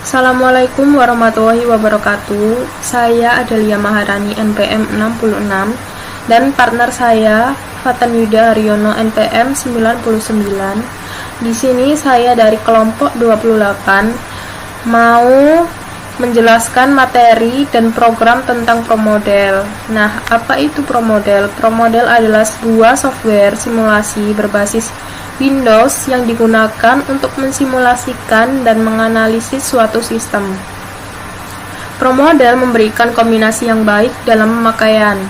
Assalamualaikum warahmatullahi wabarakatuh. Saya Adelia Maharani NPM 66 dan partner saya Fatan Yuda Haryono NPM 99. Di sini saya dari kelompok 28 mau menjelaskan materi dan program tentang ProModel. Nah, apa itu ProModel? ProModel adalah sebuah software simulasi berbasis Windows yang digunakan untuk mensimulasikan dan menganalisis suatu sistem. ProModel memberikan kombinasi yang baik dalam pemakaian,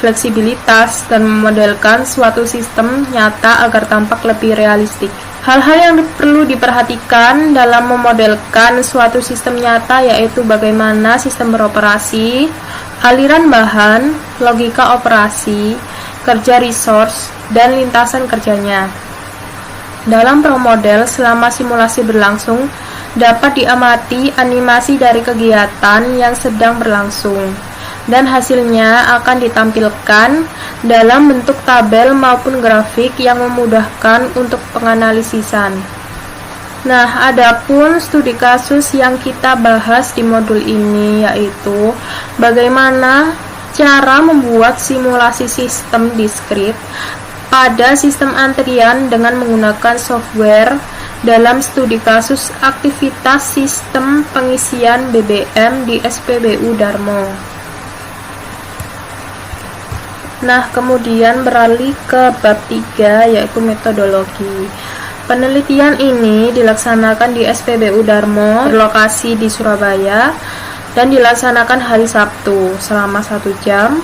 fleksibilitas, dan memodelkan suatu sistem nyata agar tampak lebih realistik. Hal-hal yang perlu diperhatikan dalam memodelkan suatu sistem nyata yaitu bagaimana sistem beroperasi, aliran bahan, logika operasi, kerja resource, dan lintasan kerjanya. Dalam ProModel, selama simulasi berlangsung, dapat diamati animasi dari kegiatan yang sedang berlangsung, dan hasilnya akan ditampilkan dalam bentuk tabel maupun grafik yang memudahkan untuk penganalisisan. Nah, adapun studi kasus yang kita bahas di modul ini yaitu bagaimana cara membuat simulasi sistem diskrit pada sistem antrian dengan menggunakan software dalam studi kasus aktivitas sistem pengisian BBM di SPBU Darmo. Nah, kemudian beralih ke bab 3 yaitu metodologi. Penelitian ini dilaksanakan di SPBU Darmo berlokasi di Surabaya dan dilaksanakan hari Sabtu selama 1 jam.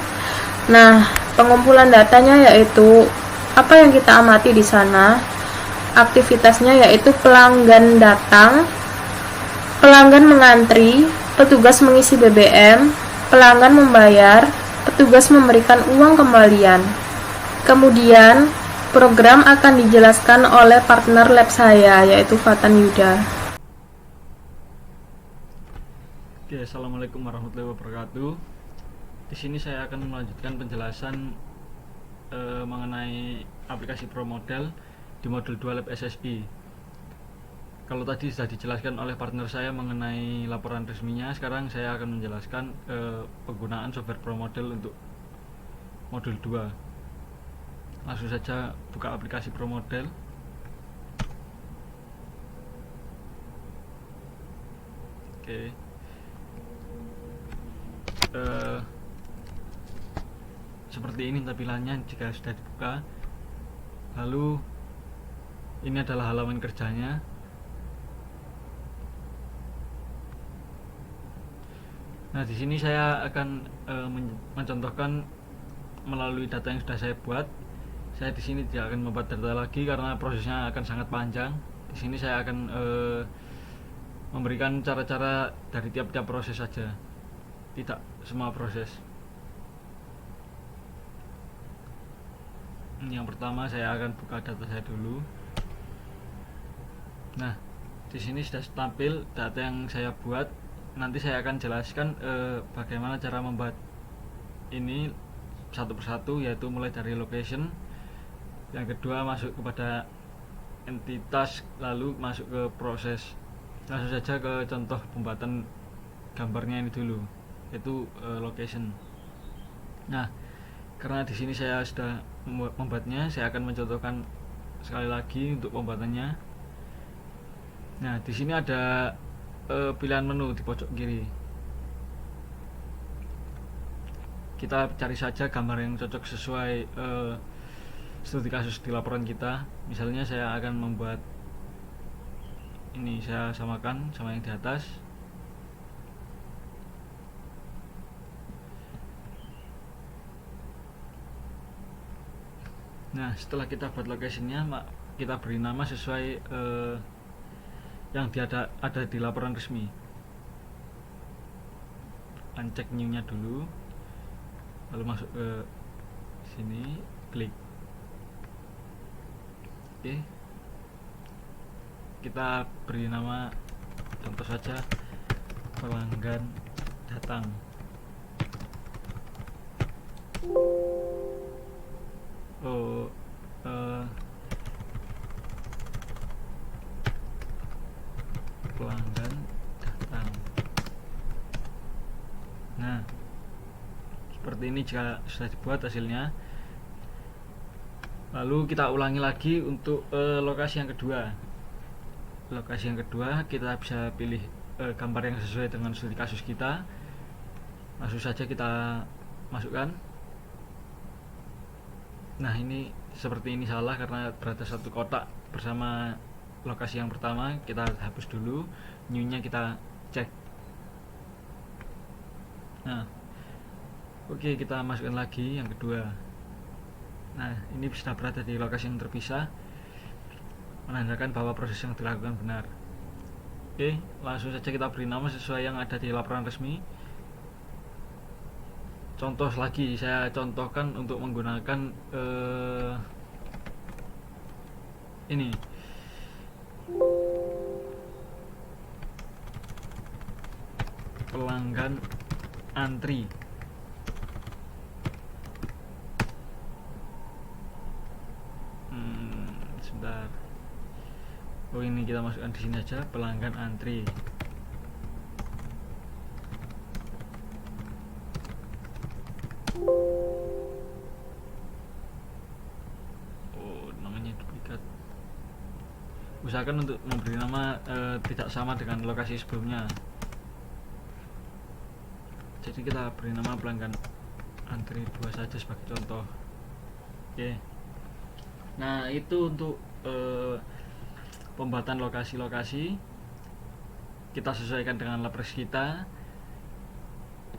Nah, pengumpulan datanya yaitu apa yang kita amati di sana? Aktivitasnya yaitu pelanggan datang, pelanggan mengantri, petugas mengisi BBM, pelanggan membayar, petugas memberikan uang kembalian. Kemudian, program akan dijelaskan oleh partner lab saya yaitu Fatan Yuda. Oke, assalamualaikum warahmatullahi wabarakatuh. Di sini saya akan melanjutkan penjelasan mengenai aplikasi ProModel di modul 2 Lab SSI. Kalau tadi sudah dijelaskan oleh partner saya mengenai laporan resminya, sekarang saya akan menjelaskan penggunaan software ProModel untuk modul 2. Langsung saja buka aplikasi ProModel. Oke. Seperti ini tampilannya jika sudah dibuka. Lalu ini adalah halaman kerjanya. Nah, di sini saya akan mencontohkan melalui data yang sudah saya buat. Saya di sini tidak akan membuat data lagi karena prosesnya akan sangat panjang. Di sini saya akan memberikan cara-cara dari tiap-tiap proses saja, tidak semua proses. Yang pertama saya akan buka data saya dulu. Nah, di sini sudah tampil data yang saya buat. Nanti saya akan jelaskan bagaimana cara membuat ini satu persatu, yaitu mulai dari location. Yang kedua masuk kepada entitas, lalu masuk ke proses. Langsung saja ke contoh pembuatan gambarnya ini dulu, yaitu location. Nah, karena di sini saya sudah membuatnya, saya akan mencontohkan sekali lagi untuk pembuatannya. Nah, di sini ada pilihan menu di pojok kiri. Kita cari saja gambar yang cocok sesuai studi kasus di laporan kita. Misalnya saya akan membuat ini, saya samakan sama yang di atas. Nah, setelah kita buat location-nya, kita beri nama sesuai yang ada di laporan resmi. Uncek new-nya dulu, lalu masuk ke sini, klik. Oke, kita beri nama, contoh saja pelanggan datang. Pelanggan Nah, seperti ini jika sudah dibuat hasilnya. Lalu kita ulangi lagi untuk lokasi yang kedua. Lokasi yang kedua kita bisa pilih gambar yang sesuai dengan studi kasus kita. Langsung saja kita masukkan. Nah, ini seperti ini salah karena berada satu kotak bersama lokasi yang pertama. Kita hapus dulu, new-nya kita cek. Nah, oke, kita masukkan lagi yang kedua. Nah, ini sudah berada di lokasi yang terpisah, menandakan bahwa proses yang dilakukan benar. Oke, langsung saja kita beri nama sesuai yang ada di laporan resmi. Contoh lagi, saya contohkan untuk menggunakan ini pelanggan antri. Sebentar. Oh, ini kita masukkan di sini aja, pelanggan antri. Oh, namanya duplikat. Usahakan untuk memberi nama tidak sama dengan lokasi sebelumnya. Jadi kita beri nama pelanggan antri 2 saja sebagai contoh. Oke. Nah, itu untuk pembuatan lokasi-lokasi. Kita sesuaikan dengan lapres kita.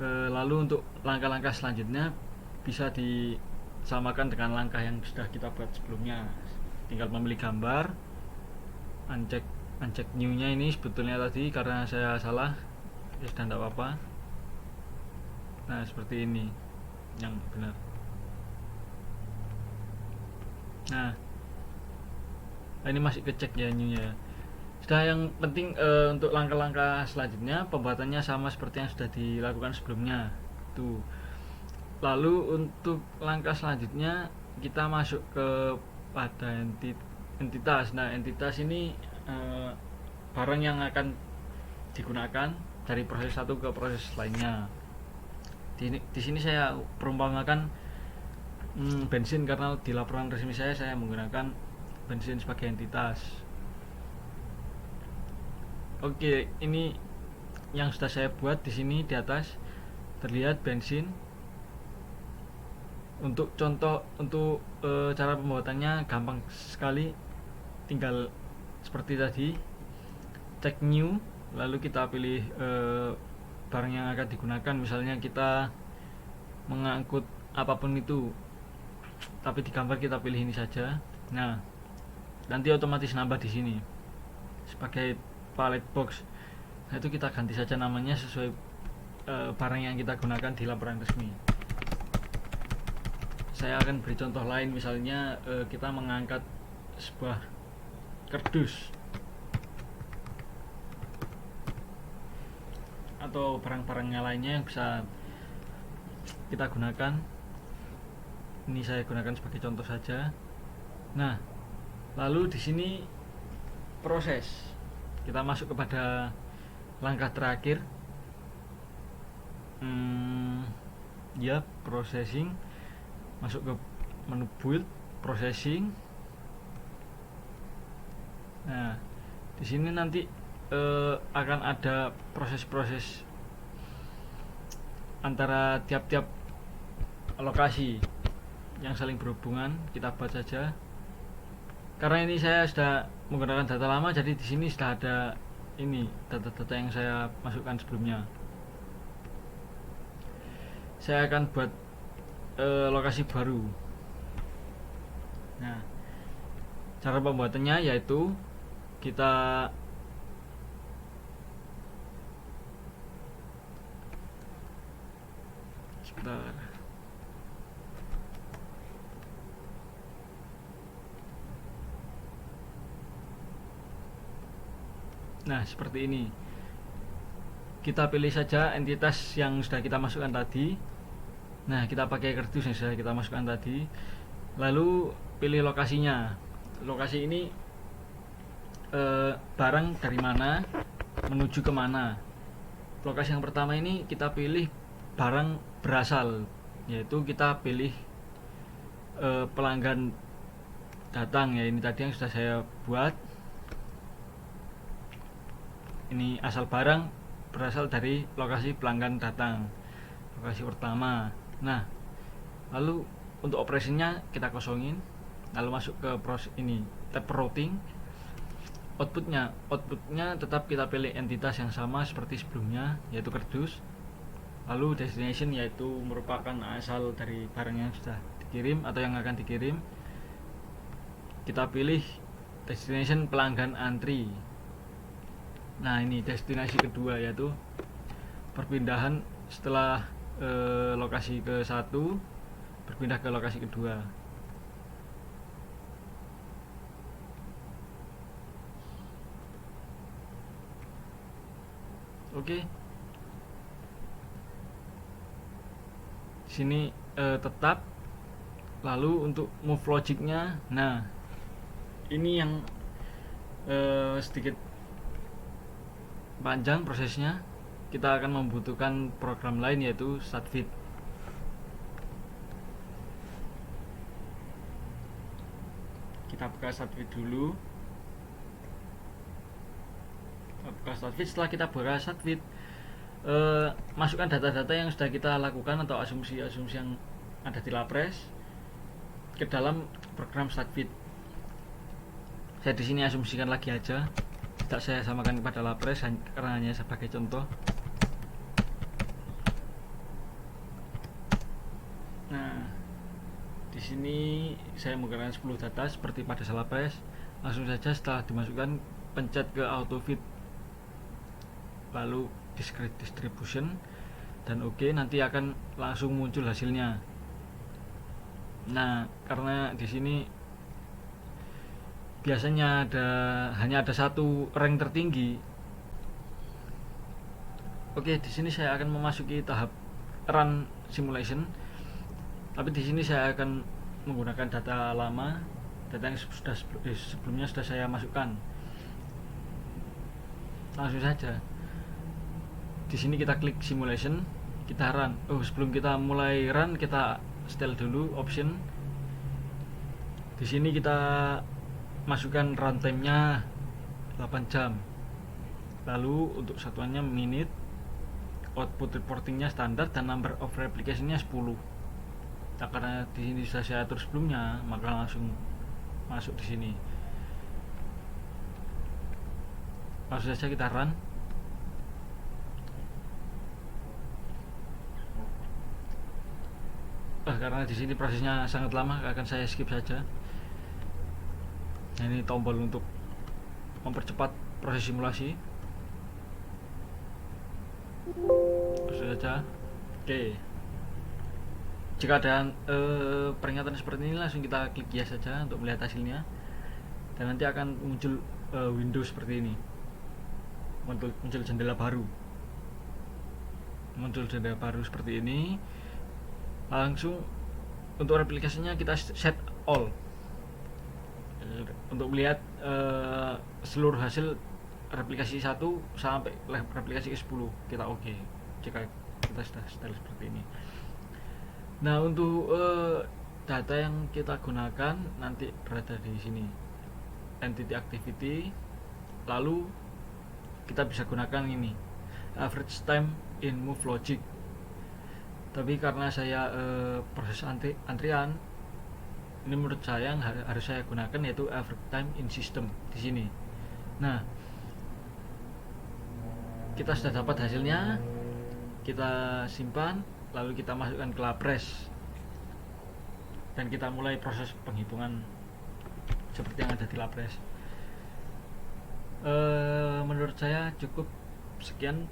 Lalu untuk langkah-langkah selanjutnya bisa disamakan dengan langkah yang sudah kita buat sebelumnya. Tinggal memilih gambar, uncheck new-nya ini sebetulnya tadi karena saya salah, ya sudah tidak apa-apa. Nah, seperti ini yang benar. Nah, ini masih kecek ya new-nya. Sudah, yang penting untuk langkah-langkah selanjutnya pembuatannya sama seperti yang sudah dilakukan sebelumnya. Tuh. Lalu untuk langkah selanjutnya kita masuk ke pada entitas. Nah, entitas ini barang yang akan digunakan dari proses satu ke proses lainnya. Di sini saya perumpamakan bensin karena di laporan resmi saya menggunakan bensin sebagai entitas. Oke, ini yang sudah saya buat di sini di atas terlihat bensin. Untuk contoh untuk cara pembuatannya gampang sekali, tinggal seperti tadi, cek new, lalu kita pilih barang yang akan digunakan. Misalnya kita mengangkut apapun itu, tapi di gambar kita pilih ini saja. Nah, nanti otomatis nambah di sini sebagai pallet box. Nah, itu kita ganti saja namanya sesuai barang yang kita gunakan di laporan resmi. Saya akan beri contoh lain, misalnya kita mengangkat sebuah kardus atau barang-barangnya lainnya yang bisa kita gunakan. Ini saya gunakan sebagai contoh saja. Nah, lalu di sini proses. Kita masuk kepada langkah terakhir. Ya, processing. Masuk ke menu build, processing. Nah, di sini nanti akan ada proses-proses antara tiap-tiap lokasi yang saling berhubungan. Kita buat saja. Karena ini saya sudah menggunakan data lama, jadi di sini sudah ada ini data-data yang saya masukkan sebelumnya. Saya akan buat lokasi baru. Nah, cara pembuatannya yaitu kita sebentar. Nah, seperti ini. Kita pilih saja entitas yang sudah kita masukkan tadi. Nah, kita pakai kardus yang sudah kita masukkan tadi. Lalu pilih lokasinya. Lokasi ini barang dari mana menuju ke mana. Lokasi yang pertama ini kita pilih barang berasal, yaitu kita pilih pelanggan datang, ya ini tadi yang sudah saya buat. Ini asal barang berasal dari lokasi pelanggan datang, lokasi pertama. Nah, lalu untuk operasinya kita kosongin, lalu masuk ke proses ini, tab routing. Outputnya tetap kita pilih entitas yang sama seperti sebelumnya, yaitu kardus. Lalu destination, yaitu merupakan asal dari barang yang sudah dikirim atau yang akan dikirim. Kita pilih destination pelanggan antri. Nah, ini destinasi kedua, yaitu perpindahan setelah lokasi ke satu berpindah ke lokasi kedua. Oke. Sini tetap. Lalu untuk move logicnya, nah ini yang sedikit panjang prosesnya. Kita akan membutuhkan program lain, yaitu StatFit. Kita buka StatFit dulu. Setelah kita buka StatFit, masukkan data-data yang sudah kita lakukan atau asumsi-asumsi yang ada di Lapres ke dalam program StatFit. Saya di sini asumsikan lagi aja, tidak saya samakan kepada Lapres karena hanya sebagai contoh. Nah, di sini saya menggunakan 10 data seperti pada Lapres. Langsung saja setelah dimasukkan, pencet ke AutoFit, lalu discrete distribution dan oke, nanti akan langsung muncul hasilnya. Nah, karena di sini biasanya hanya ada satu rank tertinggi. Oke, di sini saya akan memasuki tahap run simulation. Tapi di sini saya akan menggunakan data lama, data yang sebelumnya sudah saya masukkan. Langsung saja. Di sini kita klik simulation, kita run. Sebelum kita mulai run, kita setel dulu option. Di sini kita masukkan runtime-nya 8 jam. Lalu untuk satuannya menit, output reporting-nya standar, dan number of replication-nya 10. Nah, karena di sini sudah saya atur sebelumnya, maka langsung masuk di sini. Langsung saja kita run. Karena di sini prosesnya sangat lama, akan saya skip saja. Nah, ini tombol untuk mempercepat proses simulasi. Langsung saja. Oke. Jika ada peringatan seperti ini, langsung kita klik yes saja untuk melihat hasilnya. Dan nanti akan muncul window seperti ini. Muncul jendela baru. Muncul jendela baru seperti ini. Langsung untuk replikasinya kita set all untuk melihat seluruh hasil replikasi 1 sampai replikasi ke 10. Kita oke jika kita sudah setel seperti ini. Nah, untuk data yang kita gunakan nanti berada di sini, entity activity. Lalu kita bisa gunakan ini, average time in move logic. Tapi karena saya proses antrian, ini menurut saya yang harus saya gunakan yaitu average time in system di sini. Nah, kita sudah dapat hasilnya, kita simpan, lalu kita masukkan ke Lapres dan kita mulai proses penghitungan seperti yang ada di Lapres. Menurut saya cukup sekian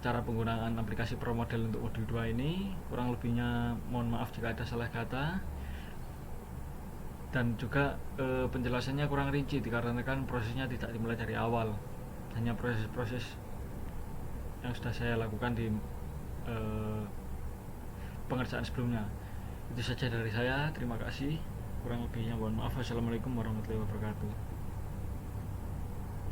cara penggunaan aplikasi Pro Model untuk modul 2 ini. Kurang lebihnya mohon maaf jika ada salah kata, dan juga penjelasannya kurang rinci dikarenakan prosesnya tidak dimulai dari awal, hanya proses-proses yang sudah saya lakukan di pengerjaan sebelumnya. Itu saja dari saya, terima kasih. Kurang lebihnya mohon maaf. Wassalamualaikum warahmatullahi wabarakatuh.